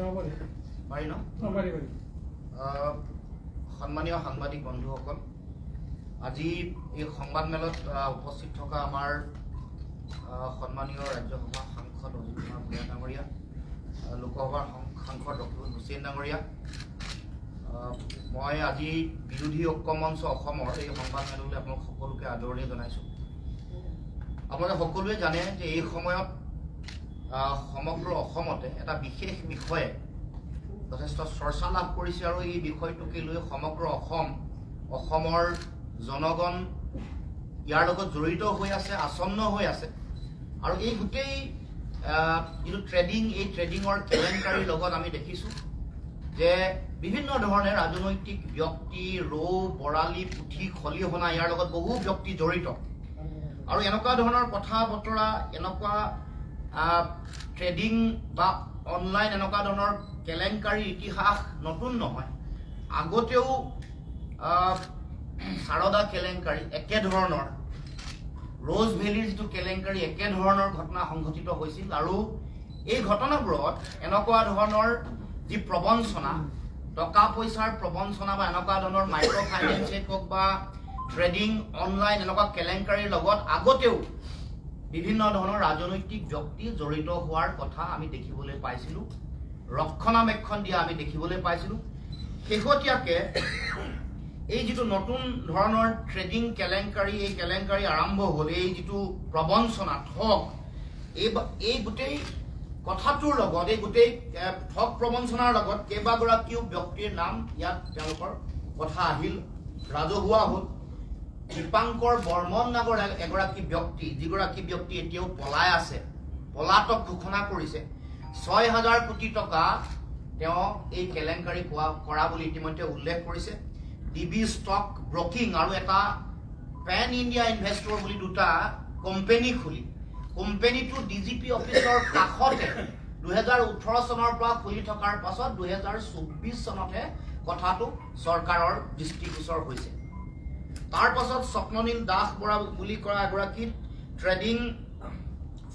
পাৰি ন? সন্মানীয় সাংবাদিক বন্ধুসকল, আজি এই সংবাদমেলত উপস্থিত থকা আমাৰ সন্মানীয় ৰাজ্যসভা সাংসদ অজিত কুমাৰ ভূঞা ডাঙৰীয়া, লোকসভাৰ সাংসদ ডক্টৰ হুছেইন ডাঙৰীয়া, মই আজি বিৰোধী ঐক্য মঞ্চ অসমৰ এই সংবাদমেললৈ আপোনালোক সকলোকে আদৰণি জনাইছোঁ। আপোনালোকে সকলোৱে জানে যে এই সময়ত সমগ্ৰ অসমতে এটা বিশেষ বিষয়ে যথেষ্ট চৰ্চা লাভ কৰিছে আৰু এই বিষয়টোকে লৈ সমগ্ৰ অসমৰ জনগণ ইয়াৰ লগত জড়িত হৈ আছে, আসন্ন হৈ আছে। আৰু এই গোটেই যিটো ট্ৰেডিং, এই ট্ৰেডিঙৰ কেলেংকাৰীৰ লগত আমি দেখিছোঁ যে বিভিন্ন ধৰণে ৰাজনৈতিক ব্যক্তি, ৰৌ, বৰালি, পুথি, খলিহনা ইয়াৰ লগত বহু ব্যক্তি জড়িত। আৰু এনেকুৱা ধৰণৰ কথা বতৰা, এনেকুৱা ট্ৰেডিং বা অনলাইন এনেকুৱা ধৰণৰ কেলেংকাৰীৰ ইতিহাস নতুন নহয়। আগতেও সাৰদা কেলেংকাৰী একেধৰণৰ, ৰ'জ ভেলীৰ যিটো কেলেংকাৰী একেধৰণৰ ঘটনা সংঘটিত হৈছিল। আৰু এই ঘটনাবোৰত এনেকুৱা ধৰণৰ যি প্ৰবঞ্চনা, টকা পইচাৰ প্ৰবঞ্চনা বা এনেকুৱা ধৰণৰ মাইক্ৰ' ফাইনেন্সেই হওক বা ট্ৰেডিং, অনলাইন এনেকুৱা কেলেংকাৰীৰ লগত আগতেও বিভিন্ন ধৰণৰ ৰাজনৈতিক ব্যক্তি জড়িত হোৱাৰ কথা আমি দেখিবলৈ পাইছিলোঁ, ৰক্ষণাবেক্ষণ দিয়া আমি দেখিবলৈ পাইছিলোঁ। শেহতীয়াকৈ এই যিটো নতুন ধৰণৰ ট্ৰেডিং কেলেংকাৰী, এই কেলেংকাৰী আৰম্ভ হ'ল, এই যিটো প্ৰবঞ্চনা, ঠগ, এই গোটেই কথাটোৰ লগত, এই গোটেই ঠগ প্ৰবঞ্চনাৰ লগত কেইবাগৰাকীও ব্যক্তিৰ নাম ইয়াত তেওঁলোকৰ কথা আহিল, ৰাজহুৱা হ'ল। দীপাংকৰ বৰ্মন নামৰ এগৰাকী ব্যক্তি, যিগৰাকী ব্যক্তি এতিয়াও পলাই আছে, পলাতক ঘোষণা কৰিছে। ৬,০০০ কোটি টকা তেওঁ এই কেলেংকাৰী কৰা বুলি ইতিমধ্যে উল্লেখ কৰিছে। ডিবি ষ্টক ব্ৰকিং আৰু এটা পেন ইণ্ডিয়া ইনভেষ্টৰ বুলি দুটা কোম্পেনী খুলি, কোম্পেনীটো ডিজিপি অফিচৰ কাষতে ২০১৮ চনৰ পৰা খুলি থকাৰ পাছত ২০২৪ চনতহে কথাটো চৰকাৰৰ দৃষ্টিগোচৰ হৈছে। তাৰ পাছত স্বপ্ননীল দাস বৰা বুলি কৰা এগৰাকী trading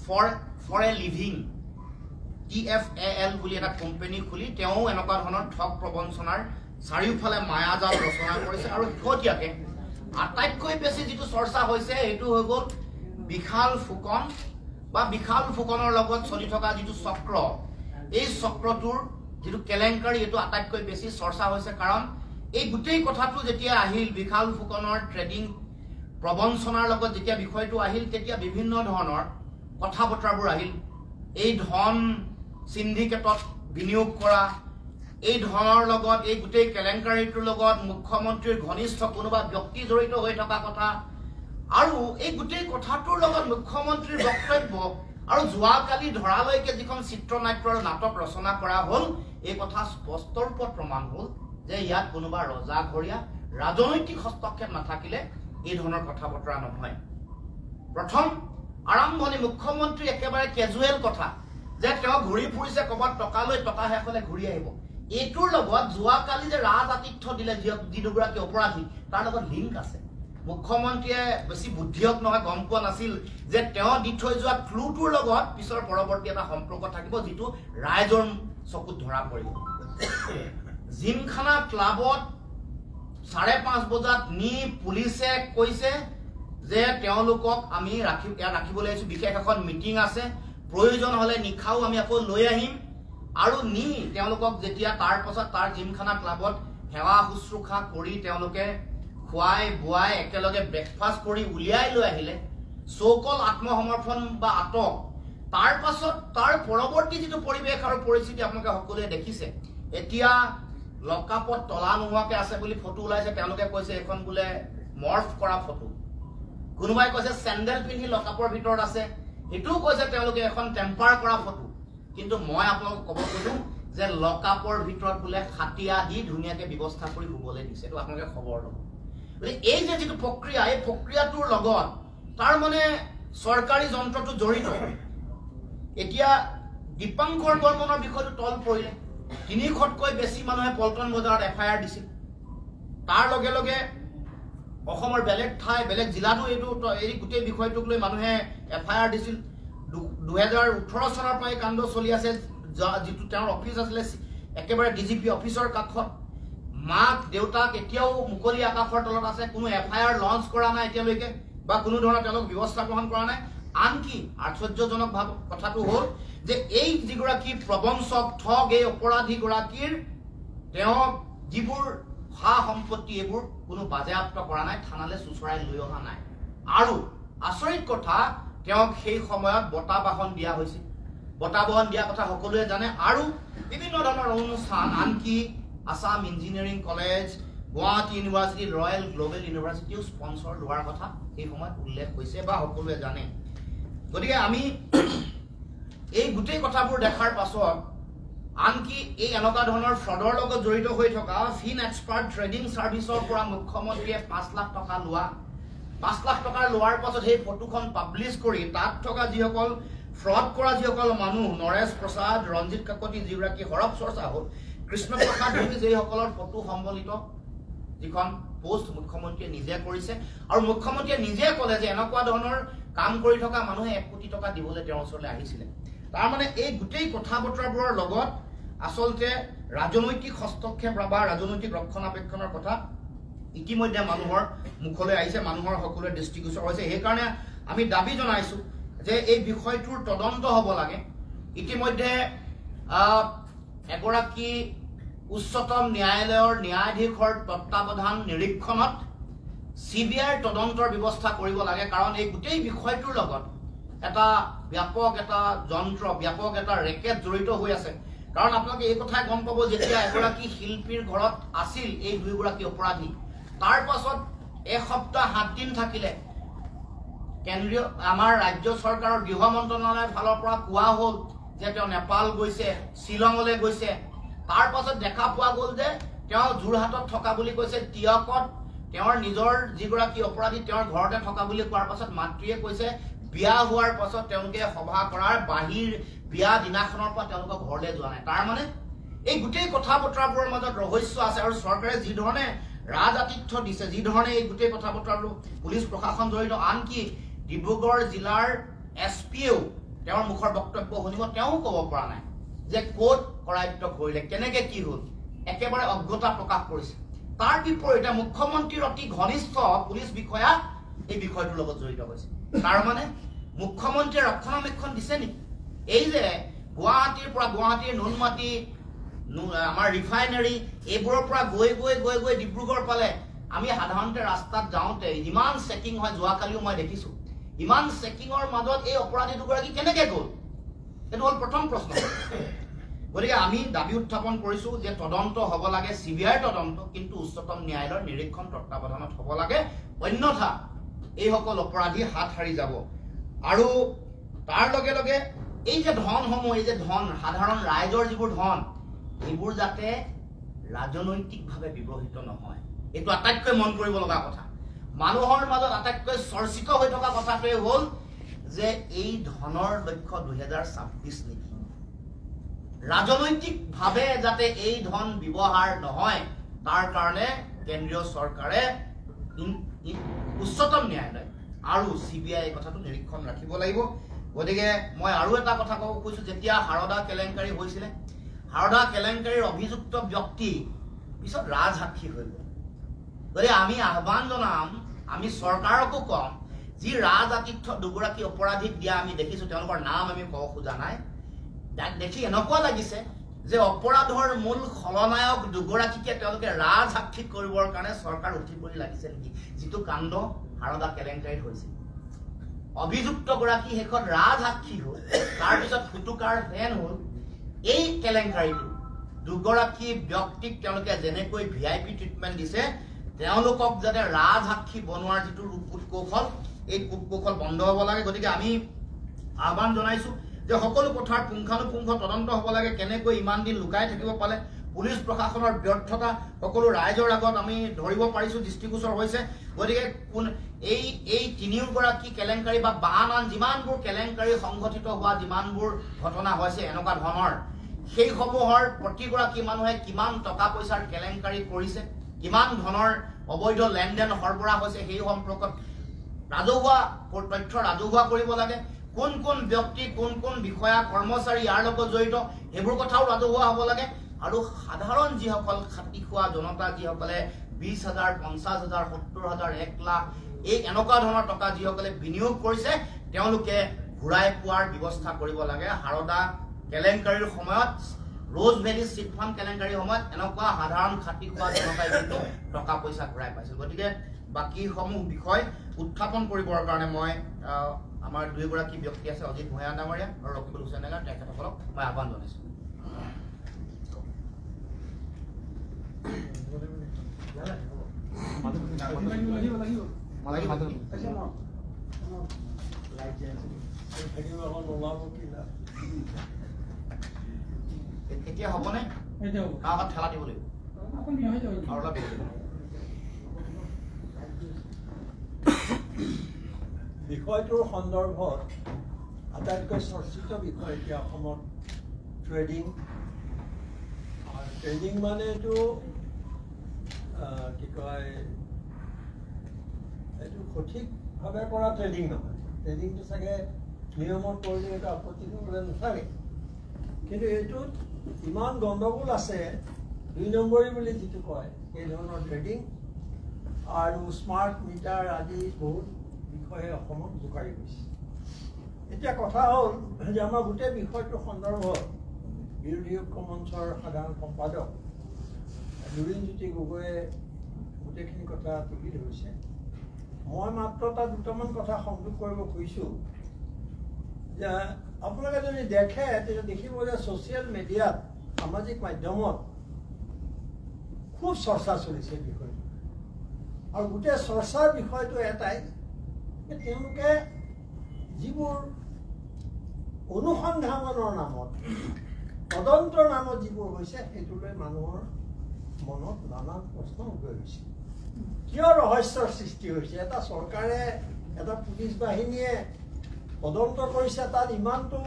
for a living TFAL বুলি এটা কোম্পেনী খুলি তেওঁ এনেকুৱা ধৰণৰ ঠগ প্ৰবঞ্চনাৰ চাৰিওফালে মায়াজাল ৰচনা কৰিছে। আৰু শেহতীয়াকৈ আটাইতকৈ বেছি যিটো চৰ্চা হৈছে সেইটো হৈ গ'ল বিশাল ফুকন বা বিশাল ফুকনৰ লগত চলি থকা যিটো চক্ৰ, এই চক্ৰটোৰ যিটো কেলেংকাৰী, এইটো আটাইতকৈ বেছি চৰ্চা হৈছে। কাৰণ এই গোটেই কথাটো যেতিয়া আহিল, বিশাল ফুকনৰ ট্ৰেডিং প্ৰবঞ্চনাৰ লগত যেতিয়া বিষয়টো আহিল, তেতিয়া বিভিন্ন ধৰণৰ কথা বতৰাবোৰ আহিল। এই ধন চিণ্ডিকেটত বিনিয়োগ কৰা, এই ধনৰ লগত, এই গোটেই কেলেংকাৰীটোৰ লগত মুখ্যমন্ত্ৰীৰ ঘনিষ্ঠ কোনোবা ব্যক্তি জড়িত হৈ থকা কথা, আৰু এই গোটেই কথাটোৰ লগত মুখ্যমন্ত্ৰীৰ বক্তব্য, আৰু যোৱাকালি ধৰালৈকে যিখন চিত্ৰনাট্য আৰু নাটক ৰচনা কৰা হ'ল, এই কথা স্পষ্ট ৰূপত প্ৰমাণ হ'ল যে ইয়াত কোনোবা ৰজাঘৰীয়া ৰাজনৈতিক হস্তক্ষেপ নাথাকিলে এই ধৰণৰ কথা বতৰা নহয়। প্ৰথম আৰম্ভণি মুখ্যমন্ত্ৰী একেবাৰে কেজুৱেল কথা যে তেওঁ ঘূৰি ফুৰিছে ক'ৰবাত টকা লৈ, টকা শেষ হ'লে ঘূৰি আহিব। এইটোৰ লগত যোৱাকালি যে ৰাজ আতিথ্য দিলে যি দুগৰাকী অপৰাধী, তাৰ লগত লিংক আছে। মুখ্যমন্ত্ৰীয়ে বেছি বুদ্ধিয়ক নহয়, গম পোৱা নাছিল যে তেওঁ দি থৈ যোৱা ক্লুটোৰ লগত পিছৰ পৰৱৰ্তী এটা সম্পৰ্ক থাকিব, যিটো ৰাইজৰ চকুত ধৰা পৰিব। জিমখানা ক্লাবত 5:30 বজাত নি পুলিচে কৈছে যে তেওঁলোকক আমি ৰাখিবলৈ আহিছোঁ, বিশেষ এখন মিটিং আছে, প্ৰয়োজন হ'লে নিশাও আমি আকৌ লৈ আহিম। আৰু নি তেওঁলোকক যেতিয়া তাৰ পাছত তাৰ জিমখানা ক্লাবত সেৱা শুশ্ৰূষা কৰি তেওঁলোকে খুৱাই বোৱাই একেলগে ব্ৰেকফাষ্ট কৰি উলিয়াই লৈ আহিলে, চৌকল আত্মসমৰ্পণ বা আটক। তাৰ পাছত তাৰ পৰৱৰ্তী যিটো পৰিৱেশ আৰু পৰিস্থিতি আপোনালোকে সকলোৱে দেখিছে। এতিয়া লকআপত তলা নোহোৱাকৈ আছে বুলি ফটো ওলাইছে, তেওঁলোকে কৈছে এইখন বোলে মৰ্ফ কৰা ফটো। কোনোবাই কৈছে চেণ্ডেল পিন্ধি লকআপৰ ভিতৰত আছে, সেইটোও কৈছে তেওঁলোকে এখন টেম্পাৰ কৰা ফটো। কিন্তু মই আপোনালোকক ক'ব খোজোঁ যে লকআপৰ ভিতৰত বোলে খাটিয়া দি ধুনীয়াকৈ ব্যৱস্থা কৰি শুবলৈ দিছে, এইটো আপোনালোকে খবৰ ল'ব। গতিকে এই যে যিটো প্ৰক্ৰিয়া, এই প্ৰক্ৰিয়াটোৰ লগত তাৰ মানে চৰকাৰী যন্ত্ৰটো জড়িত। এতিয়া দীপাংকৰ বৰ্মনৰ বিষয়টো তল পৰিলে, 300তকৈ বেছি মানুহে পল্টন বজাৰত FIR দিছিল। তাৰ লগে লগে অসমৰ বেলেগ ঠাই, বেলেগ জিলাতো এই গোটেই বিষয়টোক লৈ মানুহে FIR দিছিল। 2018 চনৰ পৰা এই কাণ্ড চলি আছে, যিটো তেওঁৰ অফিচ আছিলে একেবাৰে ডিজিপি অফিচৰ কাষত মাক দেউতাক এতিয়াও মুকলি আকাশৰ তলত আছে কোনো এফআইআৰ লঞ্চ কৰা নাই এতিয়ালৈকে বা কোনো ধৰণৰ তেওঁলোক ব্যৱস্থা গ্ৰহণ কৰা নাই আনকি আশ্চৰ্যজনক কথাটো হ'ল যে এই যিগৰাকী প্ৰবঞ্চক ঠগ এই অপৰাধীগৰাকীৰ তেওঁ যিবোৰ সা সম্পত্তি এইবোৰ কোনো বাজেয়াপ্ত কৰা নাই থানালৈ চুচৰাই লৈ অহা নাই আৰু আচৰিত কথা তেওঁক সেই সময়ত বঁটা বাহন দিয়া হৈছিল বঁটা বাহন দিয়া কথা সকলোৱে জানে আৰু বিভিন্ন ধৰণৰ অনুষ্ঠান আনকি Assam engineering college Guwahati university Royal Global ইউনিভাৰ্চিটিও স্পন্সৰ লোৱাৰ কথা এই সময়ত উল্লেখ হৈছে বা সকলোৱে জানে গতিকে আমি এই গোটেই কথাবোৰ দেখাৰ পাছত আনকি এই এনেকুৱা ধৰণৰ ফ্ৰডৰ লগত জড়িত হৈ থকা ফিন এক্সপাৰ্ট ট্ৰেডিং ছাৰ্ভিচৰ পৰা মুখ্যমন্ত্ৰীয়ে 5 লাখ টকা লোৱা 5 লাখ টকা লোৱাৰ পাছত সেই ফটোখন পাব্লিছ কৰি তাত থকা যিসকল ফ্ৰড কৰা যিসকল মানুহ নৰেশ প্ৰসাদ ৰঞ্জিত কাকতি যিগৰাকী হৰপ চৰ্চা হ'ল কৃষ্ণ প্ৰসাদ যিসকলৰ ফটো সম্বলিত যিখন পোষ্ট মুখ্যমন্ত্ৰীয়ে নিজে কৰিছে আৰু মুখ্যমন্ত্ৰীয়ে নিজে ক'লে যে এনেকুৱা ধৰণৰ কাম কৰি থকা মানুহে 1 কোটি টকা দিবলৈ তেওঁৰ ওচৰলৈ আহিছিলে তাৰ মানে এই গোটেই কথা বতৰাবোৰৰ লগত আসলতে ৰাজনৈতিক হস্তক্ষেপ বা ৰাজনৈতিক ৰক্ষণাবেক্ষণৰ কথা ইতিমধ্যে মানুহৰ মুখলৈ আহিছে মানুহৰ সকলোৰে দৃষ্টিগোচৰ হৈছে সেইকাৰণে আমি দাবী জনাইছো যে এই বিষয়টোৰ তদন্ত হ'ব লাগে ইতিমধ্যে এগৰাকী উচ্চতম ন্যায়ালয়ৰ ন্যায়াধীশৰ তত্ত্বাৱধান নিৰীক্ষণত সিবিআইৰ তদন্তৰ ব্যৱস্থা কৰিব লাগে কাৰণ এই গোটেই বিষয়টোৰ লগত এটা ব্যাপক এটা যন্ত্ৰ ব্যাপক এটা ৰেকেট জড়িত হৈ আছে কাৰণ আপোনালোকে এই কথাই গম পাব যেতিয়া এগৰাকী শিল্পীৰ ঘৰত আছিল এই দুইগৰাকী অপৰাধী তাৰ পাছত এসপ্তাহ 7 দিন থাকিলে কেন্দ্ৰীয় আমাৰ ৰাজ্য চৰকাৰৰ গৃহ মন্ত্ৰণালয়ৰ ফালৰ পৰা কোৱা হ'ল যে তেওঁ নেপাল গৈছে শ্বিলঙলৈ গৈছে তাৰ পাছত দেখা পোৱা গ'ল যে তেওঁ যোৰহাটত থকা বুলি কৈছে টিয়কত তেওঁৰ নিজৰ যিগৰাকী অপৰাধী তেওঁৰ ঘৰতে থকা বুলি কোৱাৰ পাছত মাতৃয়ে কৈছে বিয়া হোৱাৰ পাছত তেওঁলোকে সভা কৰাৰ বাহিৰ বিয়া দিনাখনৰ পৰা তেওঁলোকৰ ঘৰলৈ যোৱা নাই তাৰ মানে এই গোটেই কথা বতৰাবোৰৰ মাজত ৰহস্য আছে আৰু চৰকাৰে যি ধৰণে ৰাজ আতিথ্য দিছে যি ধৰণে এই গোটেই কথা বতৰাবোৰ পুলিচ প্ৰশাসন জড়িত আনকি ডিব্ৰুগড় জিলাৰ এছপিও তেওঁৰ মুখৰ বক্তব্য শুনিব তেওঁ ক'ব পৰা নাই যে কোট কৰায়ত্ব কৰিলে কেনেকৈ কি হ'ল একেবাৰে অজ্ঞতা প্ৰকাশ কৰিছে তাৰ বিপৰীতে মুখ্যমন্ত্ৰীৰ অতি ঘনিষ্ঠ পুলিচ বিষয়া এই বিষয়টোৰ লগত জড়িত হৈছে তাৰ মানে মুখ্যমন্ত্ৰীয়ে ৰক্ষণাবেক্ষণ দিছে নেকি এই যে গুৱাহাটীৰ পৰা গুৱাহাটীৰ নুনমাটি আমাৰ ৰিফাইনাৰী এইবোৰৰ পৰা গৈ গৈ গৈ গৈ ডিব্ৰুগড় পালে আমি সাধাৰণতে ৰাস্তাত যাওঁতে ইমান চেকিং হয় যোৱাকালিও মই দেখিছোঁ ইমান চেকিঙৰ মাজত এই অপৰাধী দুগৰাকী কেনেকৈ গ'ল এইটো হ'ল প্ৰথম প্ৰশ্ন গতিকে আমি দাবী উত্থাপন কৰিছোঁ যে তদন্ত হ'ব লাগে সিবিআইৰ তদন্ত কিন্তু উচ্চতম ন্যায়ালয়ৰ নিৰীক্ষণ তত্ত্বাৱধানত হ'ব লাগে অন্যথা এইসকল অপৰাধী হাত সাৰি যাব আৰু তাৰ লগে লগে এই যে ধনসমূহ এই যে ধন সাধাৰণ ৰাইজৰ যিবোৰ ধন এইবোৰ যাতে ৰাজনৈতিকভাৱে ব্যৱহৃত নহয় এইটো আটাইতকৈ মন কৰিব লগা কথা মানুহৰ মাজত আটাইতকৈ চৰ্চিত হৈ থকা কথাটোৱে হ'ল যে এই ধনৰ লক্ষ্য 2026 নেকি ৰাজনৈতিকভাৱে যাতে এই ধন ব্যৱহাৰ নহয় তাৰ কাৰণে কেন্দ্ৰীয় চৰকাৰে উচ্চতম ন্যায়ালয় আৰু সিবিআই এই কথাটো নিৰীক্ষণ ৰাখিব লাগিব গতিকে মই আৰু এটা কথা ক'ব কৈছোঁ যেতিয়া হাৰদা কেলেংকাৰী হৈছিলে হাৰদা কেলেংকাৰীৰ অভিযুক্ত ব্যক্তি পিছত ৰাজসাক্ষী হৈ গ'ল গতিকে আমি আহ্বান জনাম আমি চৰকাৰকো কম যি ৰাজ আতিথ্য দুগৰাকী অপৰাধীক দিয়া আমি দেখিছোঁ তেওঁলোকৰ নাম আমি ক'ব খোজা নাই তাক দেখি এনেকুৱা লাগিছে যে অপৰাধৰ মূল খলনায়ক দুগৰাকীকে তেওঁলোকে ৰাজসাক্ষী কৰিবৰ কাৰণে চৰকাৰ উঠি পৰি লাগিছে নেকি যিটো কাণ্ড হাৰদা কেলেংকাৰীত হৈছিল অভিযুক্তগৰাকী শেষত ৰাজসাক্ষী হ'ল তাৰপিছত ফুটুকাৰ ফেন হ'ল এই কেলেংকাৰীটো দুগৰাকী ব্যক্তিক তেওঁলোকে যেনেকৈ VIP ট্ৰিটমেণ্ট দিছে তেওঁলোকক যাতে ৰাজসাক্ষী বনোৱাৰ যিটো কূটকৌশল এই কূটকৌশল বন্ধ হ'ব লাগে গতিকে আমি আহ্বান জনাইছোঁ যে সকলো কথাৰ পুংখানুপুংখ তদন্ত হ'ব লাগে কেনেকৈ ইমান দিন লুকাই থাকিব পালে পুলিচ প্ৰশাসনৰ ব্যৰ্থতা সকলো ৰাইজৰ আগত আমি ধৰিব পাৰিছোঁ দৃষ্টিগোচৰ হৈছে গতিকে এই তিনিওগৰাকী কেলেংকাৰী বা বান আন যিমানবোৰ কেলেংকাৰী সংঘটিত হোৱা যিমানবোৰ ঘটনা হৈছে এনেকুৱা ধৰণৰ সেইসমূহৰ প্ৰতিগৰাকী মানুহে কিমান টকা পইচাৰ কেলেংকাৰী কৰিছে কিমান ধনৰ অবৈধ লেনদেন সৰবৰাহ হৈছে সেই সম্পৰ্কত ৰাজহুৱা তথ্য ৰাজহুৱা কৰিব লাগে কোন ব্যক্তি কোন বিষয়া কৰ্মচাৰী ইয়াৰ লগত জড়িত সেইবোৰ কথাও ৰাজহুৱা হ'ব লাগে আৰু সাধাৰণ যিসকল খাটি খোৱা জনতা যিসকলে 20,000 50,000 70,000 1 লাখ এই এনেকুৱা ধৰণৰ টকা যিসকলে বিনিয়োগ কৰিছে তেওঁলোকে ঘূৰাই পোৱাৰ ব্যৱস্থা কৰিব লাগে হাৰদা কেলেংকাৰীৰ সময়ত रोज भैली चिट फांड केलेंकारी সময়ত এনেকুৱা সাধাৰণ খাটি খোৱা জনতাই কিন্তু টকা পইচা ঘূৰাই পাইছিল গতিকে বাকি সমূহ বিষয় উত্থাপন কৰিবৰ কাৰণে মই আমাৰ দুইগৰাকী ব্যক্তি আছে অজিত ভূঞা ডাঙৰীয়া আৰু ৰকিবুল হুছেইন ডাঙৰীয়া তেখেতসকলক মই আহ্বান জনাইছো এতিয়া হবনে কাগজ ঠেলা দিব লাগিব আৰু অলপ বিষয়টোৰ সন্দৰ্ভত আটাইতকৈ চৰ্চিত বিষয় এতিয়া অসমত ট্ৰেডিং মানে এইটো কি কয় এইটো সঠিকভাৱে কৰা ট্ৰেডিং নহয় ট্ৰেডিংটো চাগে নিয়মত কৰিলে এইটো আপত্তি কৰিবলৈ নাথাকে কিন্তু এইটোত ইমান গণ্ডগোল আছে 2 নম্বৰী বুলি যিটো কয় এই ধৰণৰ ট্ৰেডিং আৰু স্মাৰ্ট মিটাৰ আদি বহুত বিষয়ে অসমত জোকাৰি গৈছে এতিয়া কথা হ'ল যে আমাৰ গোটেই বিষয়টোৰ সন্দৰ্ভত বিৰোধী ঐক্য মঞ্চৰ সাধাৰণ সম্পাদক লুৰিণজ্যোতি গগৈয়ে গোটেইখিনি কথা তুলি ধৰিছে মই মাত্ৰ তাত দুটামান কথা সংযোগ কৰিব খুজিছোঁ যে আপোনালোকে যদি দেখে তেতিয়া দেখিব যে ছ'চিয়েল মিডিয়াত সামাজিক মাধ্যমত খুব চৰ্চা চলিছে বিষয়টো আৰু গোটেই চৰ্চাৰ বিষয়টো এটাই যে তেওঁলোকে যিবোৰ অনুসন্ধানৰ নামত তদন্তৰ নামত যিবোৰ হৈছে সেইটোলৈ মানুহৰ মনত নানান প্ৰশ্ন উদয় হৈছে কিয় ৰহস্যৰ সৃষ্টি হৈছে এটা চৰকাৰে এটা পুলিচ বাহিনীয়ে তদন্ত কৰিছে তাত ইমানটো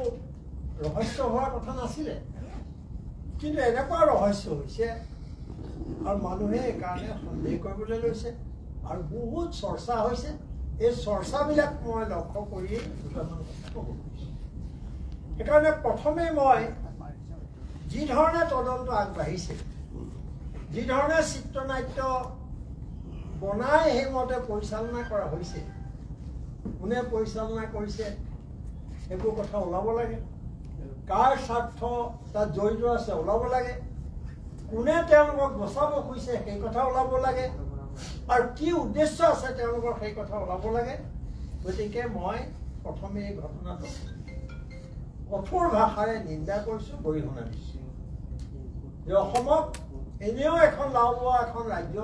ৰহস্য হোৱাৰ কথা নাছিলে কিন্তু এনেকুৱা ৰহস্য হৈছে আৰু মানুহে এইকাৰণে সন্দেহ কৰিবলৈ লৈছে আৰু বহুত চৰ্চা হৈছে এই চৰ্চাবিলাক মই লক্ষ্য কৰি দুটামান কথা ক'ব খুজিছোঁ সেইকাৰণে প্ৰথমে মই যি ধৰণে তদন্ত আগবাঢ়িছে যি ধৰণে চিত্ৰনাট্য বনাই সেইমতে পৰিচালনা কৰা হৈছে কোনে পৰিচালনা কৰিছে সেইবোৰ কথা ওলাব লাগে কাৰ স্বাৰ্থ তাত জড়িত আছে ওলাব লাগে কোনে তেওঁলোকক বচাব খুজিছে সেই কথা ওলাব লাগে আৰু কি উদ্দেশ্য আছে তেওঁলোকৰ সেই কথা ওলাব লাগে গতিকে মই প্ৰথমে এই ঘটনাটো কঠোৰ ভাষাৰে নিন্দা কৰিছোঁ গৰিহণা দিছোঁ যে অসমত এনেও এখন লাওলোৱা এখন ৰাজ্য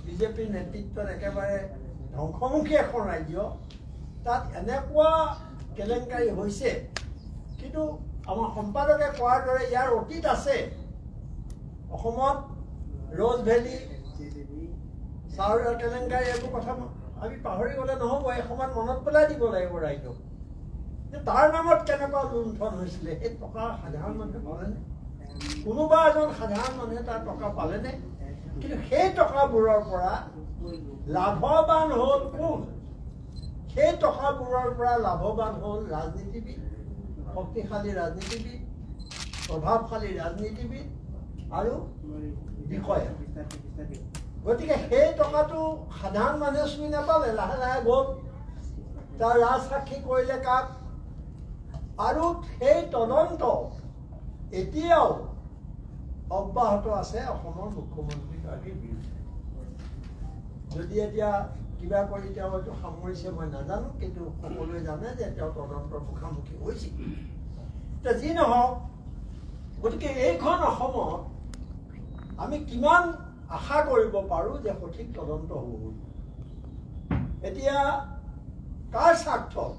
বিজেপিৰ নেতৃত্বত একেবাৰে ধ্বংসমুখী এখন ৰাজ্য তাত এনেকুৱা কেলেংকাৰী হৈছে কিন্তু আমাৰ সম্পাদকে কোৱাৰ দৰে ইয়াৰ অতীত আছে অসমত ৰ'জ ভেলী চাউলৰ কেলেংকাৰী এইবোৰ কথা আমি পাহৰি গ'লে নহ'ব এই সময়ত মনত পেলাই দিব লাগিব ৰাইজক যে তাৰ নামত কেনেকুৱা লুণ্ঠন হৈছিলে সেই টকা সাধাৰণ মানুহে পালেনে কোনোবা এজন সাধাৰণ মানুহে তাৰ টকা পালেনে কিন্তু সেই টকাবোৰৰ পৰা লাভৱান হ'ল কোন সেই টকাবোৰৰ পৰা লাভৱান হ'ল ৰাজনীতিবিদ শক্তিশালী ৰাজনীতিবিদ প্ৰভাৱশালী ৰাজনীতিবিদ আৰু বিষয়া গতিকে সেই টকাটো সাধাৰণ মানুহে চুই নাপালে লাহে লাহে গ'ল তাৰ ৰাজসাক্ষী কৰিলে কাক আৰু সেই তদন্ত এতিয়াও অব্যাহত আছে অসমৰ মুখ্যমন্ত্ৰীগৰাকীৰ বিৰুদ্ধে যদি এতিয়া কিবা কৰি তেওঁ হয়তো সামৰিছে মই নাজানো কিন্তু সকলোৱে জানে যে তেওঁ তদন্তৰ মুখামুখি হৈছিল এতিয়া যি নহওক গতিকে এইখন অসমত আমি কিমান আশা কৰিব পাৰোঁ যে সঠিক তদন্ত হ'ব বুলি এতিয়া কাৰ স্বাৰ্থত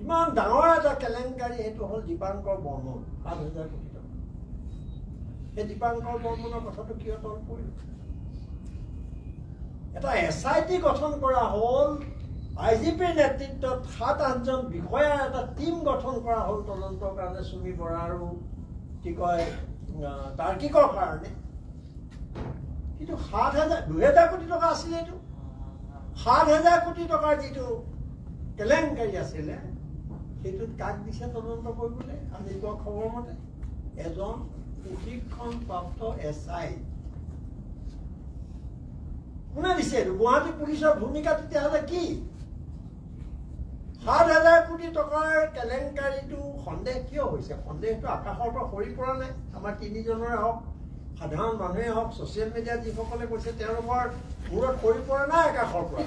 ইমান ডাঙৰ এটা কেলেংকাৰী সেইটো হ'ল দীপাংকৰ বৰ্মন 7,000 কোটি টকা সেই দীপাংকৰ বৰ্মনৰ কথাটো কিয় তল পৰিল এটা SIT গঠন কৰা হ'ল IGPৰ নেতৃত্বত 7-8জন বিষয়াৰ এটা টীম গঠন কৰা হ'ল তদন্তৰ কাৰণে সুমি বৰা আৰু কি কয় তাৰ্কিকৰ কাৰণে কিন্তু 2,000 কোটি টকা আছিলে এইটো 7,000 কোটি টকাৰ যিটো কেলেংকাৰী আছিলে সেইটোত কাক দিছে তদন্ত কৰিবলৈ? আমি কোৱা খবৰ মতে এজন প্ৰশিক্ষণপ্ৰাপ্ত SI। কোনে দিছে এইটো? গুৱাহাটী পুলিচৰ ভূমিকা তেতিয়াহ'লে কি? ৭,০০০ কোটি টকাৰ কেলেংকাৰীটো সন্দেহ কিয় হৈছে? সন্দেহটো আকাশৰ পৰা সৰি পৰা নাই। আমাৰ তিনিজনৰে হওক, সাধাৰণ মানুহে হওক, ছ'চিয়েল মিডিয়াত যিসকলে কৈছে তেওঁলোকৰ মূৰত সৰি পৰা নাই আকাশৰ পৰা।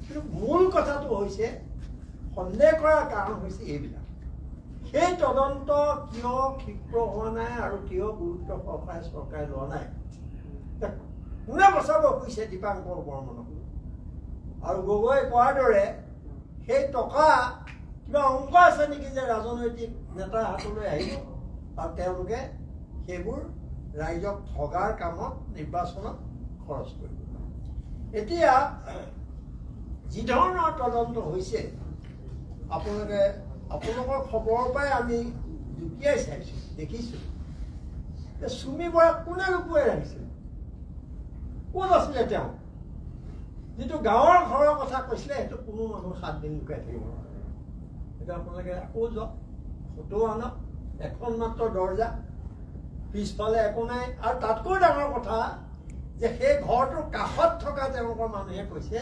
কিন্তু মূল কথাটো হৈছে সন্দেহ কৰাৰ কাৰণ হৈছে এইবিলাক। সেই তদন্ত কিয় ক্ষীপ্ৰ হোৱা নাই আৰু কিয় গুৰুত্ব সহকাৰে চৰকাৰে লোৱা নাই? কোনে বচাব খুজিছে দীপাংকৰ বৰ্মনক? আৰু গগৈ কোৱাৰ দৰে সেই টকা কিবা অংক আছে নেকি যে ৰাজনৈতিক নেতাৰ হাতলৈ আহিব আৰু তেওঁলোকে সেইবোৰ ৰাইজক ঠগাৰ কামত নিৰ্বাচনত খৰচ কৰিব? এতিয়া যি ধৰণৰ তদন্ত হৈছে আপোনালোকৰ খবৰৰ পৰাই আমি জুকিয়াই চাইছোঁ, দেখিছোঁ যে চুমি বৰাক কোনে লুকুৱাই ৰাখিছিল? ক'ত আছিলে তেওঁ? যিটো গাঁৱৰ ঘৰৰ কথা কৈছিলে সেইটো কোনো মানুহ 7 দিন লুকাই থাকিব নোৱাৰে। সেইটো আপোনালোকে আকৌ যাওক, ফটো আনক, এখন মাত্ৰ দৰ্জা, পিছফালে একো নাই। আৰু তাতকৈ ডাঙৰ কথা যে সেই ঘৰটোৰ কাষত থকা তেওঁলোকৰ মানুহে কৈছে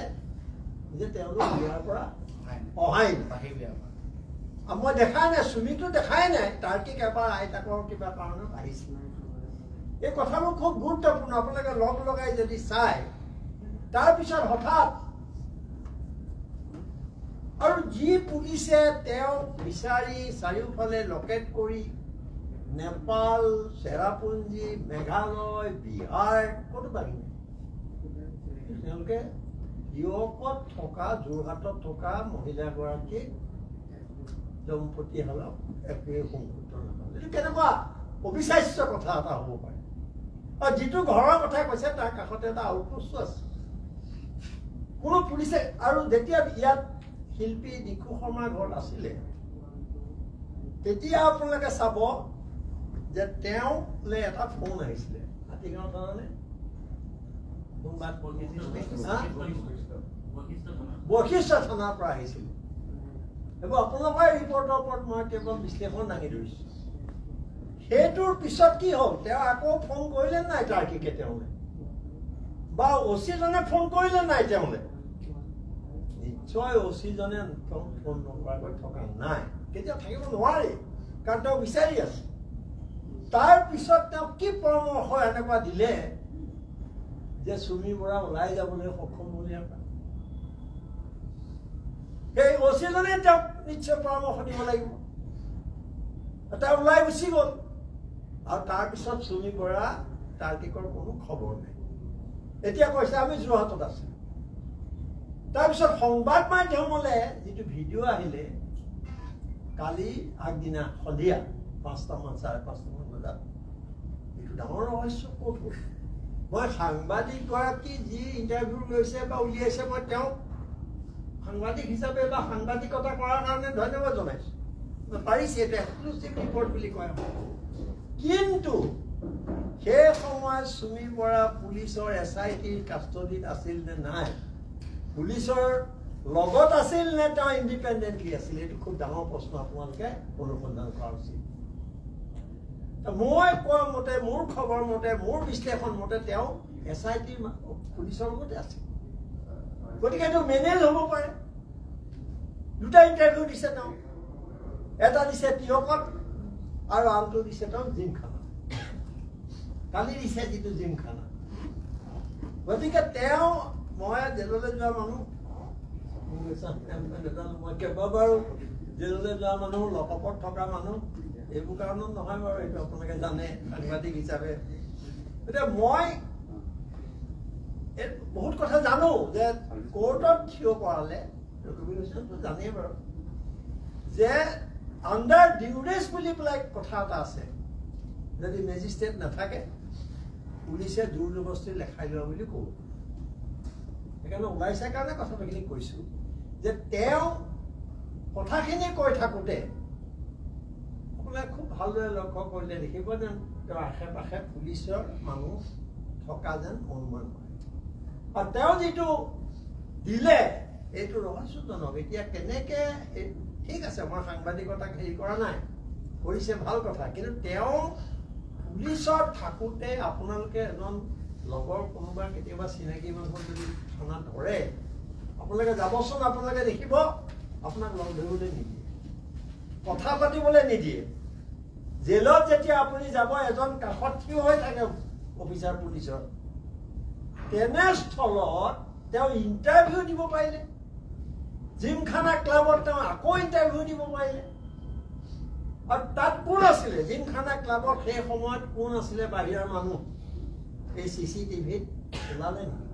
যে তেওঁলোক বিয়াৰ পৰা অহাই নাই। মই দেখাই নাই, চুমিটো দেখাই নাই। তাৰ্কিক এবাৰ আইতাকৰ কিবা কাৰণত আহিছিল। এই কথাবোৰ খুব গুৰুত্বপূৰ্ণ। আপোনালোকে লগ লগাই যদি চায়, তাৰপিছত হঠাৎ আৰু যি পুলিচে তেওঁক বিচাৰি চাৰিওফালে লকেট কৰি নেপাল, চেৰাপুঞ্জী, মেঘালয়, বিহাৰ ক'তো বাঢ়ি নাই। তেওঁলোকে ইয়কত থকা, যোৰহাটত থকা মহিলাগৰাকীক দম্পতীহালক একোৱে সংযুক্ত নাপালে। এইটো কেনেকুৱা অবিশ্বাস্য কথা এটা হ'ব পাৰে। আৰু যিটো ঘৰৰ কথা কৈছে তাৰ কাষতে এটা আউটপোষ্ট আছে। কোনো পুলিচে আৰু যেতিয়া ইয়াত শিল্পী দিশু শৰ্মাৰ ঘৰত আছিলে তেতিয়া আপোনালোকে চাব যে তেওঁলৈ এটা ফোন আহিছিলে। হাতীগাঁও থানানে বশিষ্ঠ থানাৰ পৰা আহিছিল। এইবোৰ আপোনালোকৰ ৰিপৰ্টৰ ওপৰত মই কেৱল বিশ্লেষণ দাঙি ধৰিছোঁ। সেইটোৰ পিছত কি হ'ল? তেওঁ আকৌ ফোন কৰিলে নাই তাৰ্কিকে তেওঁলৈ? বা অচিজনে ফোন কৰিলে নাই তেওঁলৈ? নিশ্চয় অচিজনে ফোন নকৰাকৈ থকা নাই, কেতিয়া থাকিব নোৱাৰে, কাৰণ তেওঁ বিচাৰি আছে। তাৰ পিছত তেওঁ কি পৰামৰ্শ এনেকুৱা দিলে যে চুমি বৰা ওলাই যাবলৈ সক্ষম বুলি পায়? সেই অচিজনে তেওঁক নিশ্চয় পৰামৰ্শ দিব লাগিব। তেওঁ ওলাই গুচি গ'ল আৰু তাৰপিছত চুমি বৰা তাৰ্কিকৰ কোনো খবৰ নাই। এতিয়া কৈছে আমি যোৰহাটত আছো। তাৰপিছত সংবাদ মাধ্যমলৈ যিটো ভিডিঅ' আহিলে কালি আগদিনা সন্ধিয়া 5টামান 5:30মান বজাত, এইটো ডাঙৰ ৰহস্য ক'ত হ'ল? মই সাংবাদিকগৰাকী যি ইণ্টাৰভিউ লৈছে বা উলিয়াইছে মই তেওঁক সাংবাদিক হিচাপে বা সাংবাদিকতা কৰাৰ কাৰণে ধন্যবাদ জনাইছোঁ। পাৰিছে, এইটো এক্সক্লুচিভ ৰিপৰ্ট বুলি কয়। কিন্তু সেই সময়ত চুমি বৰা পুলিচৰ SITৰ কাষ্টডিত আছিল নে নাই, পুলিচৰ লগত আছিল নে তেওঁ ইণ্ডিপেণ্ডেণ্টলি আছিল, এইটো খুব ডাঙৰ প্ৰশ্ন। আপোনালোকে অনুসন্ধান কৰা উচিত। মই কোৱা মতে, মোৰ খবৰ মতে, মোৰ বিশ্লেষণ মতে তেওঁ SIT পুলিচৰ লগতে আছিল। গতিকে এইটো মেনেজ হ'ব পাৰে। দুটা ইণ্টাৰভিউ দিছে তেওঁ, এটা দিছে তিয়কত আৰু আনটো দিছে তেওঁ জিমখানা। কালি দিছে যিটো জিমখানা। গতিকে তেওঁ, মই জেললৈ যোৱা মানুহ, মই কেইবাবাৰো জেললৈ যোৱা মানুহ, লকপত থকা মানুহ, এইবোৰ কাৰণত নহয় বাৰু, এইটো আপোনালোকে জানে সাংবাদিক হিচাপে। এতিয়া মই বহুত কথা জানো যে কোৰ্টত থিয় কৰালে জানেই বাৰু যে আণ্ডাৰ ডিউৰেছ বুলি পেলাই কথা এটা আছে। যদি মেজিষ্ট্ৰেট নাথাকে পুলিচে জোৰ জবস্তি লেখাই লোৱা বুলি কব। সেইকাৰণে ওলাইছে কাৰণে কথাখিনি কৈছোঁ যে তেওঁ কথাখিনি কৈ থাকোঁতে আপোনালোকে খুব ভালদৰে লক্ষ্য কৰিলে দেখিব যেন তেওঁৰ আশে পাশে পুলিচৰ মানুহ থকা যেন অনুমান কৰে। আৰু তেওঁ যিটো দিলে এইটো ৰহস্যজনক। এতিয়া কেনেকে ঠিক আছে মই সাংবাদিকতাক হেৰি কৰা নাই কৰিছে ভাল কথা কিন্তু তেওঁ পুলিচত থাকোঁতে আপোনালোকে এজন লগৰ কোনোবা কেতিয়াবা চিনাকি মানুহ যদি থানাত ধৰে আপোনালোকে যাবচোন আপোনালোকে দেখিব আপোনাক লগ ধৰিবলৈ নিদিয়ে কথা পাতিবলৈ নিদিয়ে জেলত যেতিয়া আপুনি যাব এজন কাষত থিয় হৈ থাকে অফিচাৰ পুলিচৰ তেনেস্থলত তেওঁ ইণ্টাৰভিউ দিব পাৰিলে জিমখানা ক্লাবত তেওঁ আকৌ ইণ্টাৰভিউ দিব পাৰিলে আৰু তাত কোন আছিলে জিমখানা ক্লাবত সেই সময়ত কোন আছিলে বাহিৰৰ মানুহ এই চিচিটিভিত ওলালে নেকি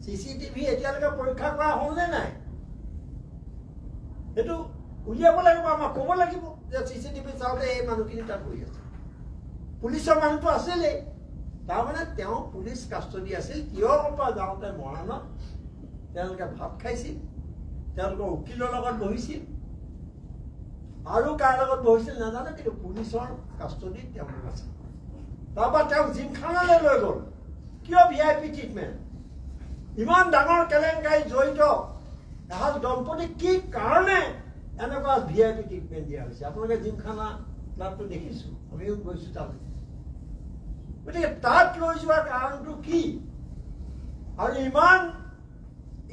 চিচিটিভি এতিয়ালৈকে পৰীক্ষা কৰা হ'লনে নাই সেইটো উলিয়াব লাগিব আমাক ক'ব লাগিব যে চিচিটিভি চাওঁতে এই মানুহখিনি তাত বহি আছে পুলিচৰ মানুহটো আছিলেই তাৰমানে তেওঁ পুলিচ কাষ্টডি আছিল তিয়কৰ পৰা যাওঁতে মৰাণত তেওঁলোকে ভাত খাইছিল তেওঁলোকৰ উকিলৰ লগত বহিছিল আৰু কাৰ লগত বহিছিল নাজানো কিন্তু পুলিচৰ কাষ্টডিত তেওঁলোক আছিল তাৰপৰা তেওঁক জিমখানালৈ লৈ গ'ল কিয় VIP ট্ৰিটমেণ্ট ইমান ডাঙৰ কেলেংকাৰী জড়িত এহাল দম্পতীক কি কাৰণে এনেকুৱা VIP ট্ৰিটমেণ্ট দিয়া হৈছে আপোনালোকে জিমখানা ক্লাবটো দেখিছোঁ আমিও গৈছোঁ তালৈ গতিকে তাত লৈ যোৱাৰ কাৰণটো কি আৰু ইমান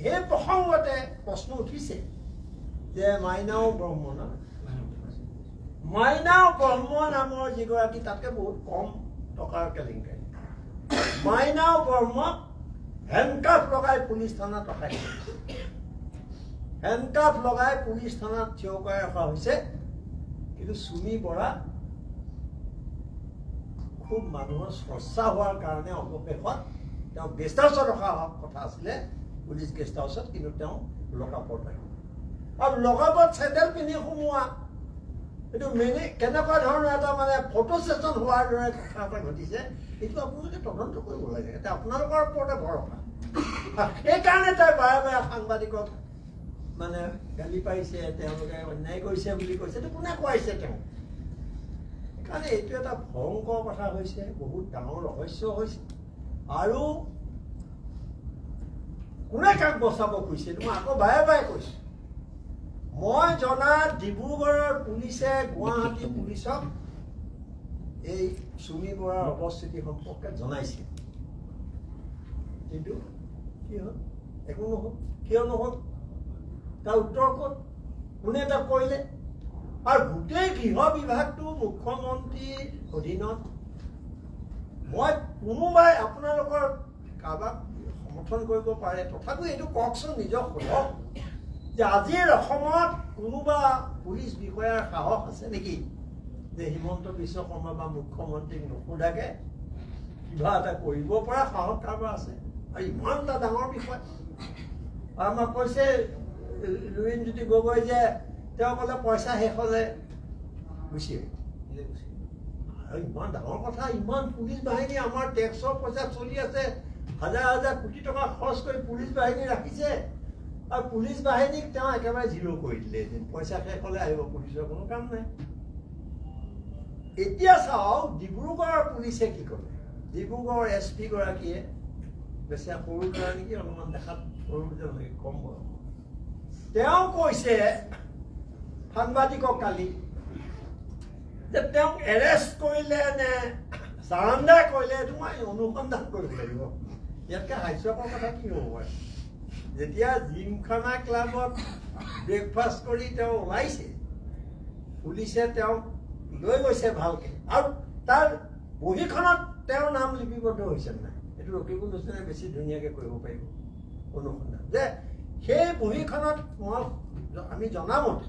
সেই প্ৰসংগতে প্ৰশ্ন উঠিছে যে মাইনাও ব্ৰহ্ম নামৰ যিগৰাকী তাতকৈ বহুত কম টকাৰ কেলেংকাৰী মাইনাও ব্ৰহ্মক হেণ্ডকাফ লগাই পুলিচ থানাত ৰখাইছে হেণ্ডকাফ লগাই পুলিচ থানাত থিয় কৰাই ৰখা হৈছে কিন্তু চুমি বৰা খুব মানুহৰ চৰ্চা হোৱাৰ কাৰণে অৱশেষত তেওঁ গেষ্ট হাউচত ৰখা কথা আছিলে পুলিচ গেষ্ট হাউচত কিন্তু তেওঁ লকআপত ৰাখিলে আৰু লকআপত চেণ্ডেল পিন্ধি সোমোৱা এইটো কেনেকুৱা ধৰণৰ এটা মানে ফটো ছেছন হোৱাৰ দৰে কথা এটা ঘটিছে এইটো আপোনালোকে তদন্ত কৰিব লাগে এটা আপোনালোকৰ ওপৰতে ভৰসা সেইকাৰণে তাই বাৰে বাৰে সাংবাদিকক মানে গালি পাৰিছে তেওঁলোকে অন্যায় কৰিছে বুলি কৈছে এইটো কোনে খুৱাইছে তেওঁ সেইকাৰণে এইটো এটা ভয়ংকৰ কথা হৈছে বহুত ডাঙৰ ৰহস্য হৈছে আৰু কোনে কাক বচাব খুজিছে এইটো মই আকৌ বাৰে বাৰে কৈছোঁ মই জনাত ডিব্ৰুগড়ৰ পুলিচে গুৱাহাটী পুলিচক এই চুমি বৰাৰ অৱস্থিতি সম্পৰ্কে জনাইছে কিন্তু কি হ'ল একো নহ'ল কিয় নহ'ল তাৰ উত্তৰ ক'ত কোনে তাক কৰিলে আৰু গোটেই গৃহ বিভাগটো মুখ্যমন্ত্ৰীৰ অধীনত মই কোনোবাই আপোনালোকৰ কাৰোবাক সমৰ্থন কৰিব পাৰে তথাপিও এইটো কওকচোন নিজক সোধক যে আজিৰ অসমত কোনোবা পুলিচ বিষয়াৰ সাহস আছে নেকি যে হিমন্ত বিশ্ব শৰ্মা বা মুখ্যমন্ত্ৰীক নোসোধাকে কিবা এটা কৰিব পৰা সাহস কাৰোবাৰ আছে আৰু ইমান এটা ডাঙৰ বিষয় আৰু আমাক কৈছে লুৰিণজ্যোতি গগৈ যে তেওঁ ক'লে পইচা শেষ হ'লে গুচি আৰু ইমান ডাঙৰ কথা ইমান পুলিচ বাহিনী আমাৰ টেক্সৰ পইচা চলি আছে হাজাৰ হাজাৰ কোটি টকা খৰচ কৰি পুলিচ বাহিনী ৰাখিছে আৰু পুলিচ বাহিনীক তেওঁ একেবাৰে জিৰ' কৰি দিলে পইচা শেষ হ'লে আহিব পুলিচৰ কোনো কাম নাই এতিয়া চাওক ডিব্ৰুগড়ৰ পুলিচে কি কৰে ডিব্ৰুগড়ৰ SP গৰাকীয়ে বেছি সৰু ল'ৰা নেকি অলপমান দেখাত সৰু যেন কম বয়স তেওঁ কৈছে সাংবাদিকক কালি যে তেওঁক এৰেষ্ট কৰিলে নে চাৰেণ্ডাৰ কৰিলে এইটো মই অনুসন্ধান কৰিব লাগিব ইয়াতকৈ হাস্যকৰ কথা কি হ'ব পাৰে যেতিয়া জিমখানা ক্লাবত ব্ৰেকফাষ্ট কৰি তেওঁ ওলাইছে পুলিচে তেওঁক লৈ গৈছে ভালকে আৰু তাৰ বহীখনত তেওঁৰ নাম লিপিবদ্ধ হৈছে নাই এইটো ৰকিবুল হুছেইনে বেছি ধুনীয়াকৈ কৰিব পাৰিব অনুসন্ধান যে সেই বহীখনত আমি জনামতে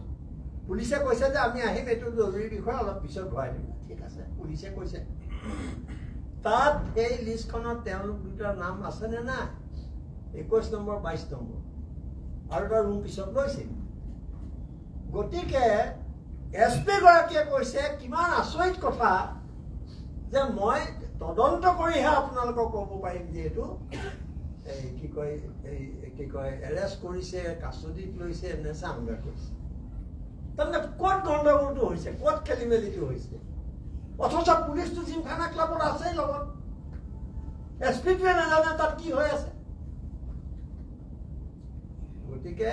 পুলিচে কৈছে যে আমি আহিম এইটো জৰুৰী বিষয় অলপ পিছত ভৰাই দিম ঠিক আছে পুলিচে কৈছে তাত এই লিষ্টখনত তেওঁলোক দুটাৰ নাম আছেনে নাই 21 নম্বৰ 22 নম্বৰ আৰু এটা ৰুম পিছত লৈছে গতিকে SP গৰাকীয়ে কৈছে কিমান আচৰিত কথা যে মই তদন্ত কৰিহে আপোনালোকক ক'ব পাৰিম যে এইটো এই কি কয় এৰেষ্ট কৰিছে কাষ্টডিত লৈছে নে চাৰেণ্ডাৰ কৰিছে তাৰমানে ক'ত গণ্ডগোলটো হৈছে ক'ত খেলি মেলিটো হৈছে অথচ পুলিচটো জিমখানা ক্লাবত আছেই লগত SP-টোৱে নাজানে তাত কি হৈ আছে গতিকে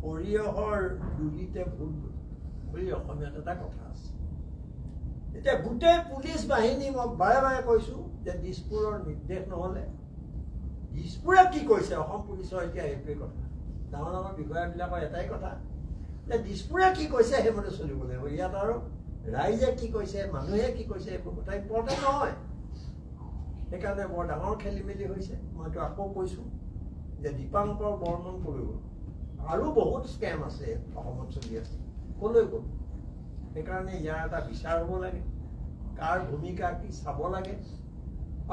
সৰিয়হৰ দুলিতে ভূত বুলি অসমীয়াত এটা কথা আছে। এতিয়া গোটেই পুলিচ বাহিনী মই বাৰে বাৰে কৈছোঁ যে দিছপুৰৰ নিৰ্দেশ নহ'লে দিছপুৰে কি কৈছে অসম পুলিচৰ এতিয়া এইটোৱেই কথা। ডাঙৰ ডাঙৰ বিষয়াবিলাকৰ এটাই কথা যে দিছপুৰে কি কৈছে সেইমতে চলিব লাগিব। ইয়াত আৰু ৰাইজে কি কৈছে মানুহে কি কৈছে এইবোৰ কথা ইম্পৰ্টেণ্ট নহয়। সেইকাৰণে বৰ ডাঙৰ খেলি মেলি হৈছে। মইতো আকৌ কৈছোঁ যে দীপাংকৰ বৰ্মন কলৈ গ'ল, আৰু বহুত স্কেম আছে অসমত চলি আছে, কলৈ গ'ল। সেইকাৰণে ইয়াৰ এটা বিচাৰ হ'ব লাগে, কাৰ ভূমিকা কি চাব লাগে।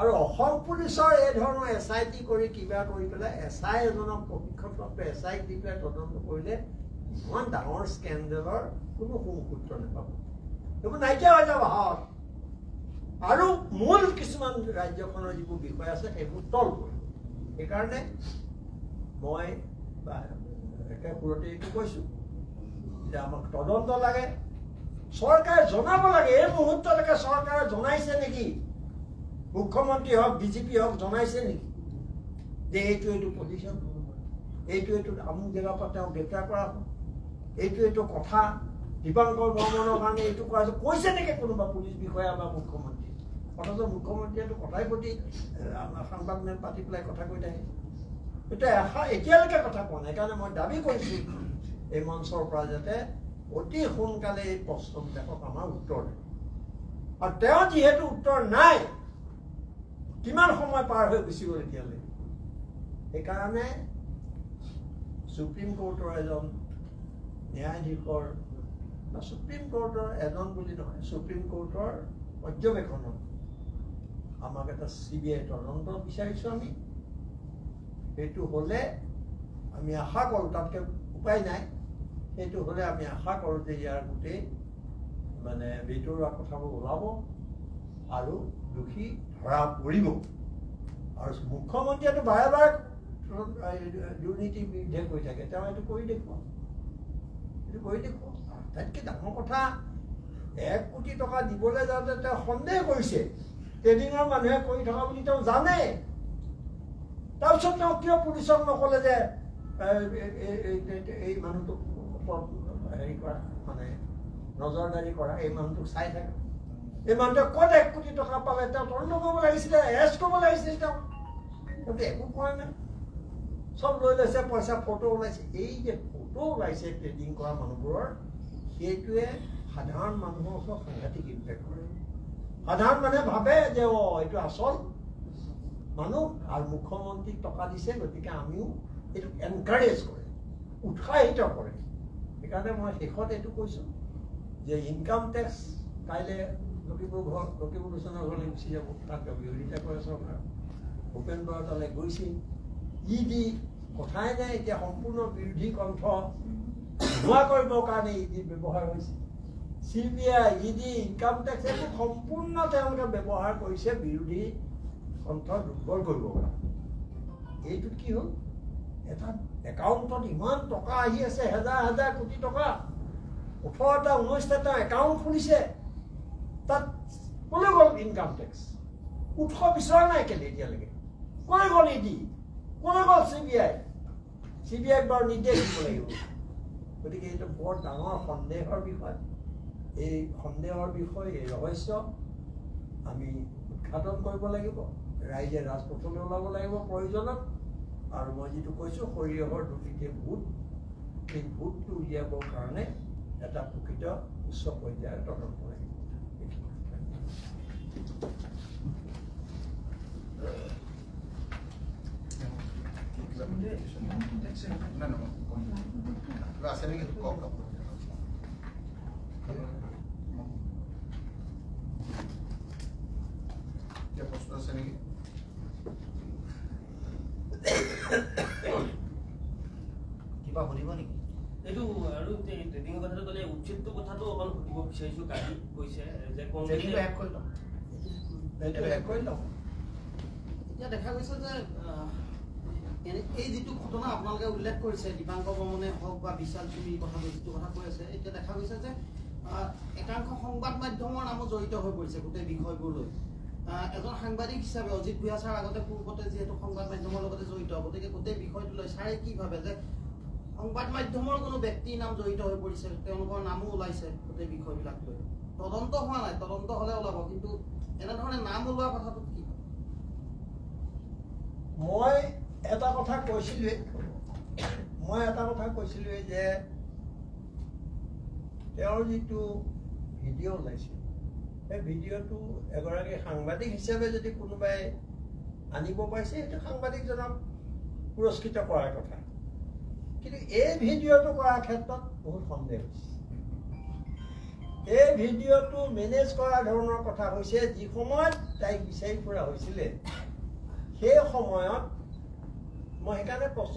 আৰু অসম পুলিচৰ এই ধৰণৰ SIT কৰি কিবা কৰি পেলাই SI এজনক প্ৰশিক্ষণপ্ৰাপ্ত SIক দি পেলাই তদন্ত কৰিলে ইমান ডাঙৰ স্কেণ্ডেলৰ কোনো সুসূত্ৰ নাপাব, এইবোৰ নাইকিয়া হৈ যাব হাত। আৰু মূল কিছুমান ৰাজ্যখনৰ যিবোৰ বিষয় আছে সেইবোৰ তল কৰিব। সেইকাৰণে মই একে সুৰতে এইটো কৈছোঁ যে আমাক তদন্ত লাগে, চৰকাৰে জনাব লাগে। এই মুহূৰ্তলৈকে চৰকাৰে জনাইছে নেকি? মুখ্যমন্ত্ৰী হওক DGP হওক জনাইছে নেকি যে এইটো পজিশ্যন, এইটো আমুক জেগাৰ পৰা তেওঁক গ্ৰেপ্তাৰ কৰা হ'ল, এইটো কথা দীপাংকৰ বৰ্মনৰ কাৰণে এইটো কৰা হৈছে, কৈছে নেকি কোনোবা পুলিচ বিষয়া বা মুখ্যমন্ত্ৰী? অথচ মুখ্যমন্ত্ৰীয়েতো কথাই প্ৰতি আমাৰ সংবাদ মেল পাতি পেলাই কথা কৈ থাকে। এতিয়ালৈকে কথা কোৱা নাই। সেইকাৰণে মই দাবী কৰিছোঁ এই মঞ্চৰ পৰা যাতে অতি সোনকালে এই প্ৰশ্নবিলাকক আমাৰ উত্তৰ দিয়ে। আৰু তেওঁ যিহেতু উত্তৰ নাই, কিমান সময় পাৰ হৈ গুচি গ'ল এতিয়ালৈ। সেইকাৰণে সুপ্ৰিম কোৰ্টৰ এজন ন্যায়াধীশৰ বা সুপ্ৰিম কোৰ্টৰ এজন বুলি নহয়, সুপ্ৰিম কোৰ্টৰ পৰ্যবেক্ষণত আমাক এটা CBI তদন্ত বিচাৰিছোঁ আমি। সেইটো হ'লে আমি আশা কৰোঁ, তাতকৈ উপায় নাই, সেইটো হ'লে আমি আশা কৰোঁ যে ইয়াৰ গোটেই মানে ভিতৰুৱা কথাবোৰ ওলাব আৰু দোষী ধৰা পৰিব। আৰু মুখ্যমন্ত্ৰীয়েতো বাৰে বাৰে দুৰ্নীতিৰ বিৰুদ্ধে কৈ থাকে, তেওঁ এইটো কৰি দেখুৱাওক, আটাইতকৈ ডাঙৰ কথা 1 কোটি টকা দিবলৈ যাওঁতে তেওঁ সন্দেহ কৰিছে, ট্ৰেডিঙৰ মানুহে কৰি থকা বুলি তেওঁ জানে। তাৰপিছত তেওঁ কিয় পুলিচক নক'লে যে এই মানুহটোক হেৰি কৰা, মানে নজৰদাৰী কৰা, এই মানুহটোক চাই থাকে। এই মানুহটোৱে ক'ত 1 কোটি টকা পালে তেওঁ তদন্ত কৰিব লাগিছিলে, এৰেষ্ট কৰিব লাগিছিলে। তেওঁ একো কৰা নাই, চব লৈ লৈছে পইচা, ফটো ওলাইছে। এই যে ফটো ওলাইছে ট্ৰেডিং কৰা মানুহবোৰৰ, সেইটোৱে সাধাৰণ মানুহৰ ওচৰত সাংঘাতিক ইম্পেক্ট কৰে। সাধাৰণ মানুহে ভাবে যে এইটো আচল মানুহ আৰু মুখ্যমন্ত্ৰীক টকা দিছে, গতিকে আমিও এইটো এনকাৰেজ কৰে, উৎসাহিত কৰে। সেইকাৰণে মই শেষত এইটো কৈছোঁ যে ইনকাম টেক্স কাইলৈ লখিমপুৰ লোচনৰ ঘৰলৈ গুচি যাব, তাত বিৰোধিতা কৰে চৰকাৰ। ভূপেন বৰা তালৈ গৈছিল, ED কথাই নাই। এতিয়া সম্পূৰ্ণ বিৰোধী কণ্ঠ নোহোৱা কৰিবৰ কাৰণে ED ব্যৱহাৰ হৈছে। CBI, ED, ইনকাম টেক্স এইবোৰ সম্পূৰ্ণ তেওঁলোকে ব্যৱহাৰ কৰিছে বিৰোধী কণ্ঠ দুৰ্বল কৰিবৰ কাৰণে। এইটোত কি হ'ল, এটা একাউণ্টত ইমান টকা আহি আছে, হাজাৰ কোটি টকা, 18টা 19টা তেওঁ একাউণ্ট খুলিছে, তাত ক'লৈ গ'ল ইনকাম টেক্স? উৎস বিচৰা নাই কেলে এতিয়ালৈকে? ক'লৈ গ'ল ED? ক'লৈ গ'ল CBI? CBIক বাৰু নিৰ্দেশ দিব লাগিব। গতিকে এইটো বৰ ডাঙৰ সন্দেহৰ বিষয়। এই সন্দেহৰ বিষয়, এই ৰহস্য আমি উৎঘাটন কৰিব লাগিব। ৰাইজে ৰাজপথলৈ ওলাব লাগিব প্ৰয়োজনত। আৰু মই যিটো কৈছোঁ সৰিয়হৰ দুৰ্নীতিৰ ভূত, এই ভূতটো উলিয়াবৰ কাৰণে এটা প্ৰকৃত উচ্চ পৰ্যায়ৰ তদন্ত লাগিব। আছে নেকি কওক? প্ৰশ্ন আছে নেকি? কিবা সুধিব নেকি? এইটো আৰু ট্ৰেডিঙৰ কথাটো ক'লে উচিতটো কথাটো অকণ সুধিব বিচাৰিছোঁ। কালি কৈছে যে ট্ৰেডিংটো এড কৰি লওঁ, এতিয়া দেখা গৈছে যে এই যিটো ঘটনা আপোনালোকে উল্লেখ কৰিছে, দীপাংকৰ বৰ্মনে হওক বা বিশাল চুৰিৰ কথাটো যিটো কথা কৈ আছে, এতিয়া দেখা গৈছে যে একাংশ সংবাদ মাধ্যমৰ নামো জড়িত হৈ পৰিছে গোটেই বিষয়বোৰ লৈ। এজন সাংবাদিক হিচাপে অজিত ভূঞা ছাৰ আগতে পূৰ্বতে যিহেতু সংবাদ মাধ্যমৰ লগতে জড়িত, গতিকে গোটেই বিষয়টো লৈ ছাৰে কি ভাবে যে সংবাদ মাধ্যমৰ কোনো ব্যক্তিৰ নাম জড়িত হৈ পৰিছে, তেওঁলোকৰ নামো ওলাইছে গোটেই বিষয়বিলাক লৈ। তদন্ত হোৱা নাই, তদন্ত হলে ওলাব, কিন্তু এনেধৰণে নাম ওলোৱা কথাটো কি? মই এটা কথা কৈছিলোৱে যে তেওঁৰ যিটো ভিডিঅ' ওলাইছে, সেই ভিডিঅ'টো এগৰাকী সাংবাদিক হিচাপে যদি কোনোবাই আনিব পাৰিছে, সেইটো সাংবাদিকজনক পুৰস্কৃত কৰাৰ কথা। কিন্তু এই ভিডিঅ'টো কৰাৰ ক্ষেত্ৰত বহুত সন্দেহ হৈছে। এই ভিডিঅ'টো মেনেজ কৰা ধৰণৰ কথা হৈছে, যি সময়ত তাইক বিচাৰি ফুৰা হৈছিলে সেই সময়ত মই সেইকাৰণে প্ৰশ্ন